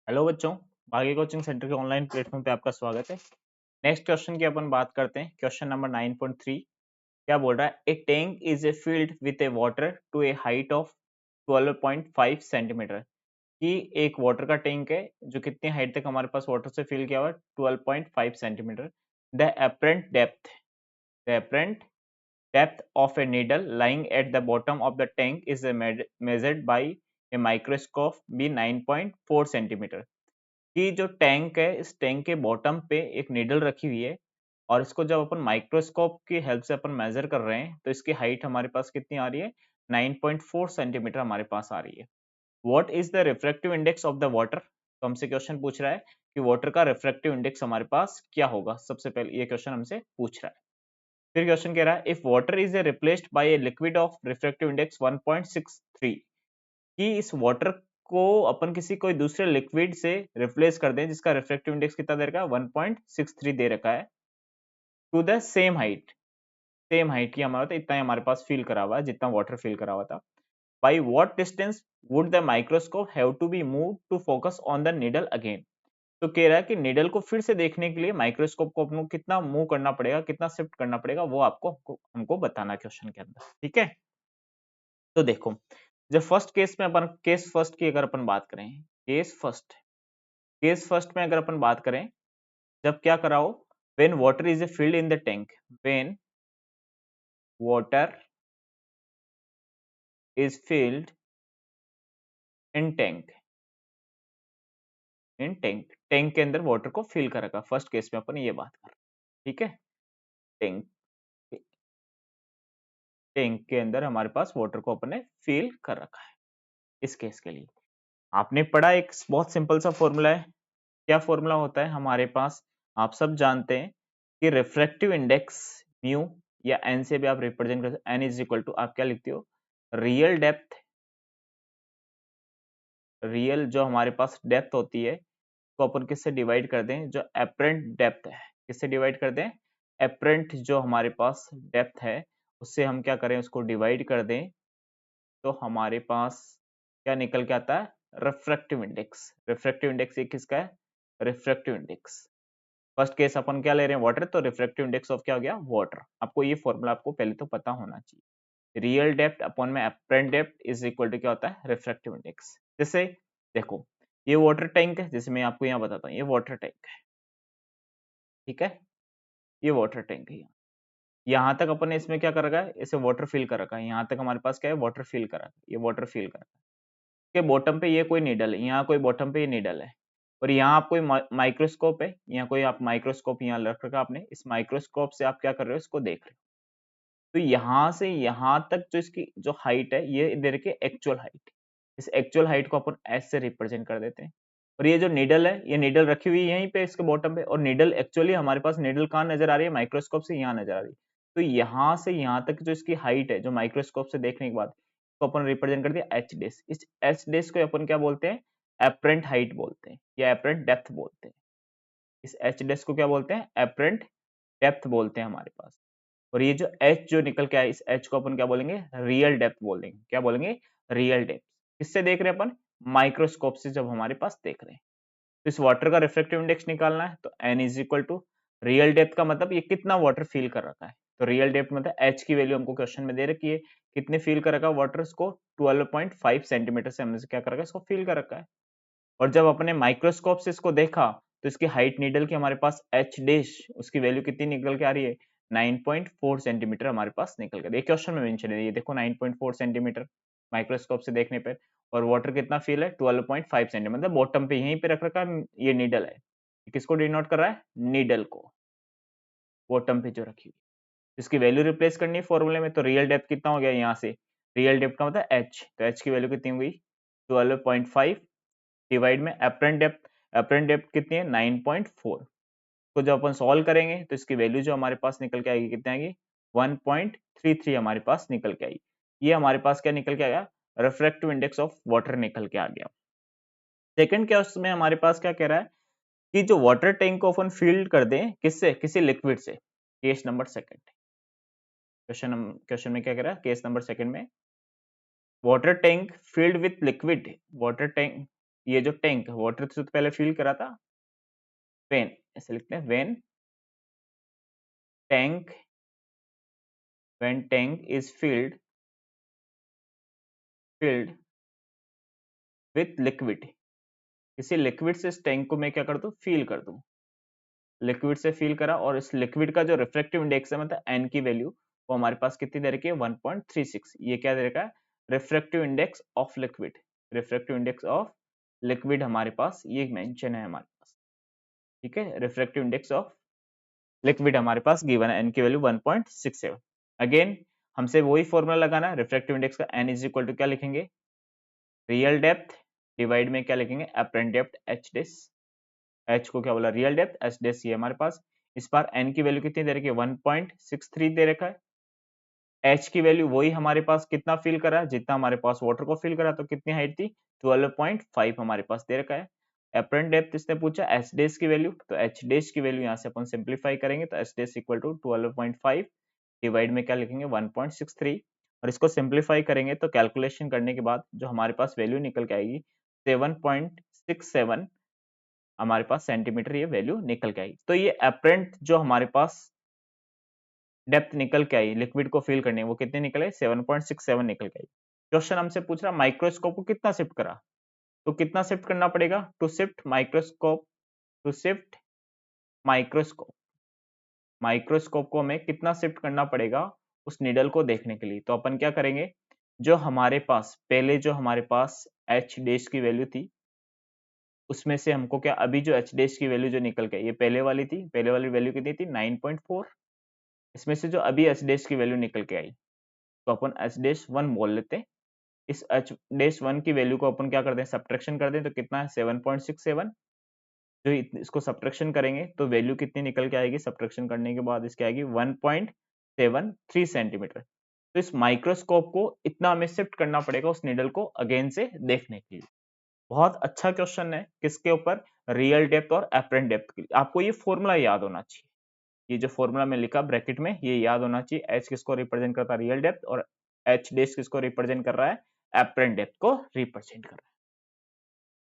Hello बच्चों, भाग्य coaching centre के ऑनलाइन प्लेटफॉर्म पे आपका स्वागत है। नेक्स्ट क्वेश्चन की अपन बात करते हैं। क्वेश्चन नंबर 9.3 क्या बोल रहा है? A tank is a field with a water to a height of 12.5 centimetre. कि एक वाटर का टैंक है जो कितनी हाइट तक हमारे पास वाटर से फिल किया हुआ है? 12.5 centimetre. The apparent depth of a needle lying at the bottom of the tank is measured by a microscope be 9.4 centimetre. कि जो टैंक है, इस टैंक के बॉटम पे एक नीडल रखी हुई है और इसको जब अपन माइक्रोस्कोप की हेल्प से अपन मेजर कर रहे हैं तो इसकी हाइट हमारे पास कितनी आ रही है? 9.4 सेंटीमीटर हमारे पास आ रही है। What is the refractive index of the water? तो हमसे क्वेश्चन पूछ रहा है कि वाटर का रिफ्रैक्टिव इंडेक्स हमारे पास क्या होगा। सबसे पहले ये क्वेश्चन हमसे पूछ रहा है। फिर क्वेश्चन कह रहा है if water is replaced by a liquid of refractive index 1.63, कि इस वाटर को अपन किसी कोई दूसरे लिक्विड से रिप्लेस कर दें जिसका रिफ्रैक्टिव इंडेक्स कितना दे रखा है? 1.63 दे रखा है। टू द सेम हाइट की हमारा, तो इतना ही हमारे पास फील करा हुआ है जितना वाटर फील करा हुआ था। By what distance would the microscope have to be move to focus on the needle again? तो कह रहा है कि नीडल को फिर से देखने के लिए माइक्रोस्कोप को अपने कितना मूव करना पड़ेगा, कितना शिफ्ट करना पड़ेगा, वो आपको हमको बताना है क्वेश्चन के अंदर। ठीक है, तो देखो, जब फर्स्ट केस में अपन केस फर्स्ट की अगर अपन बात करें, केस फर्स्ट में अगर अपन बात करें, जब क्या कराओ, when water is a filled in the tank, when water is filled in tank, tank के अंदर वाटर को फिल कर रखा। फर्स्ट केस में अपन ये बात कर रहे हैं। ठीक है, टैंक टैंक के अंदर हमारे पास वाटर को अपन ने फिल कर रखा है। इस केस के लिए आपने पढ़ा एक बहुत सिंपल सा फॉर्मूला है। क्या फॉर्मूला होता है हमारे पास? आप सब जानते हैं कि रिफ्रैक्टिव इंडेक्स म्यू या एन से भी आप रिप्रेजेंट कर सकते। एन इज इक्वल टू, आप क्या लिखते हो? रियल डेप्थ, रियल जो हमारे पास डेप्थ होती है को अपन किससे डिवाइड कर दें? जो एपरेंट डेप्थ है, किससे डिवाइड कर दें? एपरेंट जो हमारे पास डेप्थ है उससे हम क्या करें? उसको डिवाइड कर दें तो हमारे पास क्या निकल के आता है? Refractive index. रिफ्रैक्टिव इंडेक्स ये किसका है? Refractive index. फर्स्ट केस अपन क्या ले रहे हैं? वाटर, तो रिफ्रैक्टिव इंडेक्स ऑफ क्या हो गया? वाटर। आपको ये फॉर्मूला आपको पहले तो पता होना चाहिए। रियल डेप्थ अपॉन में apparent depth is equal to क्या होता है? Refractive index. जैसे देखो, ये वाटर टैंक है, जैसे मैं आपको यहाँ बताता हूँ, ये वाटर टैंक है। ठीक है, ये वाटर टैंक है। यहाँ तक अपन ने इसमें क्या कर रखा है? इसे वाटर फिल कर रखा है। यहाँ तक हमारे पास क्या है? वाटर फिल कर रखा है। ये वाटर फिल कर रखा है। के बॉटम पे ये कोई नीडल है, यहाँ कोई बॉटम पे ये नीडल है और यहाँ आप कोई माइक्रोस्कोप है, यहाँ कोई आप माइक्रोस्कोप यहाँ रख रखा आपने। इस माइक्रोस्कोप से आप क्या कर रहे हो? इसको देख रहे हो। तो यहाँ से यहाँ तक जो इसकी जो हाइट है, ये दे रखी है एक्चुअल हाइट। इस एक्चुअल हाइट को अपन एस से रिप्रेजेंट कर देते हैं। और ये जो नीडल है, ये नीडल रखी हुई है यहीं पे इसके बॉटम पे, और नीडल एक्चुअली हमारे पास नीडल कहाँ नजर आ रही है? माइक्रोस्कोप से यहाँ नजर आ रही है। तो यहाँ से यहाँ तक जो इसकी हाइट है, जो माइक्रोस्कोप से देखने के बाद तो अपन रिप्रेजेंट कर दिया एच डेस। इस एच डेस को अपन क्या बोलते हैं? एपरेंट हाइट बोलते हैं या एपरेंट डेप्थ बोलते हैं। इस एच डेस को क्या बोलते हैं? एपरेंट डेप्थ बोलते हैं हमारे पास। और ये जो एच जो निकल के आया, इस एच को अपन क्या बोलेंगे? रियल डेप्थ बोलेंगे। क्या बोलेंगे? Real depth. किससे देख रहे हैं अपन? माइक्रोस्कोप से जब हमारे पास देख रहे हैं। तो इस वाटर का रिफ्रैक्टिव इंडेक्स निकालना है, तो n is equal to real depth का मतलब ये कितना वाटर फील कर रखा है। तो रियल डेप्थ मतलब h की वैल्यू हमको क्वेश्चन में दे रखी है, कितने फील कर रखा है वाटर को? 12.5 सेंटीमीटर से हमने क्या कर रखा है? इसको फील कर रखा है। और जब अपने माइक्रोस्कोप से इसको देखा तो इसकी हाइट नीडल की हमारे पास एच डैश, उसकी वैल्यू कितनी निकल के आ रही है? 9.4 सेंटीमीटर हमारे पास निकल कर। ये क्वेश्चन में मेंशन है, ये देखो 9.4 सेंटीमीटर माइक्रोस्कोप से देखने पर। और वाटर कितना फील है? 12.5 सेंटीमीटर, मतलब बॉटम पे यहीं पे रख रखा है, ये नीडल है। किसको डिनोट कर रहा है? नीडल को, बॉटम पे जो रखी हुई। इसकी वैल्यू रिप्लेस करनी है फॉर्मूले में, तो रियल डेप्थ कितना हो गया यहाँ से? रियल डेप्थ का मतलब एच, तो एच की वैल्यू कितनी हुई? 12.5 डिवाइड में एपरेंट डेप्थ। एपरेंट डेप्थ कितनी है? 9.4। तो जब अपन सॉल्व करेंगे तो इसकी वैल्यू जो हमारे पास निकल के आएगी, कितनी आएगी? 1.33 हमारे पास निकल के आई। ये हमारे पास क्या निकल के आया? रिफ्रैक्टिव इंडेक्स ऑफ वाटर निकल के आ गया। सेकंड क्या उसमें हमारे पास क्या कह रहा है कि जो वाटर टैंक को अपन फील्ड कर दें किससे? किसी लिक्विड से। केस नंबर सेकंड, क्वेश्चन में क्या कह रहा है? केस नंबर सेकंड में water tank field with liquid, water tank ये जो टैंक वाटर से तो पहले फिल करा था, व्हेन ऐसे लिखते हैं, when tank is filled with liquid, किसी लिक्विड से इस टैंक को मैं क्या कर दूं, फिल कर दूं, लिक्विड से फिल करा, और इस लिक्विड का जो रिफ्रैक्टिव इंडेक्स है मतलब एन की वैल्यू वो हमारे पास कितनी दे रखी है, 1.36। ये क्या दे रखा है, refractive index of liquid, refractive index of liquid हमारे पास ये मेंशन है हमारे पास, ठीक है। रिफ्रैक्टिव इंडेक्स ऑफ लिक्विड हमारे पास गिवन है, एन की वैल्यू 1.67। अगेन हमसे वही फॉर्मूला लगाना है, रिफ्रैक्टिव इंडेक्स का एन इज इक्वल टू क्या लिखेंगे, रियल डेप्थ डिवाइड में क्या लिखेंगे, एपरेंट डेप्थ एच डेस, एच को क्या बोला, रियल डेप्थ, एच डेस ये हमारे पास। इस बार एन की वैल्यू कितनी दे रखी है, 1.63 दे रखा है। एच की वैल्यू वही हमारे पास कितना फिल करा है, जितना हमारे पास वाटर को फिल करा, तो कितनी हाइट थी, 12.5 हमारे पास दे रखा है। एपरेंट डेप्थ इसने पूछा एच डेस की वैल्यू, तो एच डेस की वैल्यू यहाँ से अपन सिंप्लीफाई करेंगे, तो H dash equal to 12.5 divide में क्या लिखेंगे, 1.63, और इसको सिंप्लीफाई करेंगे तो कैलकुलेशन करने के बाद जो हमारे पास वैल्यू निकल के आएगी 7.67 हमारे पास सेंटीमीटर, ये वैल्यू निकल के आएगी। तो ये एपरेंट जो हमारे पास डेप्थ निकल के आई लिक्विड को फिल करने, वो कितने निकल आई, 7.67 निकल के आई। क्वेश्चन हमसे पूछ रहा माइक्रोस्कोप को कितना शिफ्ट करा, तो कितना शिफ्ट करना पड़ेगा, to shift microscope, to shift microscope, microscope को हमें कितना शिफ्ट करना पड़ेगा उस निडल को देखने के लिए। तो अपन क्या करेंगे, जो हमारे पास पहले जो हमारे पास एच डैश की वैल्यू थी, उसमें से हमको क्या, अभी जो एच डैश की वैल्यू जो निकल के, ये पहले वाली थी, पहले वाली वैल्यू कितनी थी, 9.4, इसमें से जो अभी एच डैश की वैल्यू निकल के आई, तो अपन एच डैश 1 बोल लेते हैं। इस एच डैश 1 की वैल्यू को अपन क्या कर दें, सब्ट्रैक्शन कर दें, तो कितना है, 7.67। जो इसको सब्ट्रैक्शन करेंगे तो वैल्यू कितनी निकल के आएगी, सब्ट्रैक्शन करने के बाद इसकी आएगी 1.73 सेंटीमीटर। तो इस माइक्रोस्कोप को इतना हमें शिफ्ट करना पड़ेगा उस निडल को अगेन से देखने के लिए। बहुत अच्छा क्वेश्चन है, किसके ऊपर, रियल डेप्थ और एपरेंट डेप्थ के लिए। आपको ये फॉर्मूला याद होना चाहिए, ये जो फॉर्मूला में लिखा ब्रैकेट में, ये याद होना चाहिए। एच किसको रिप्रेजेंट करता है, रियल डेप्थ, और एच डैश किसको रिप्रेजेंट कर रहा है, एपरेंट डेप्थ को रिप्रेजेंट कर रहा है।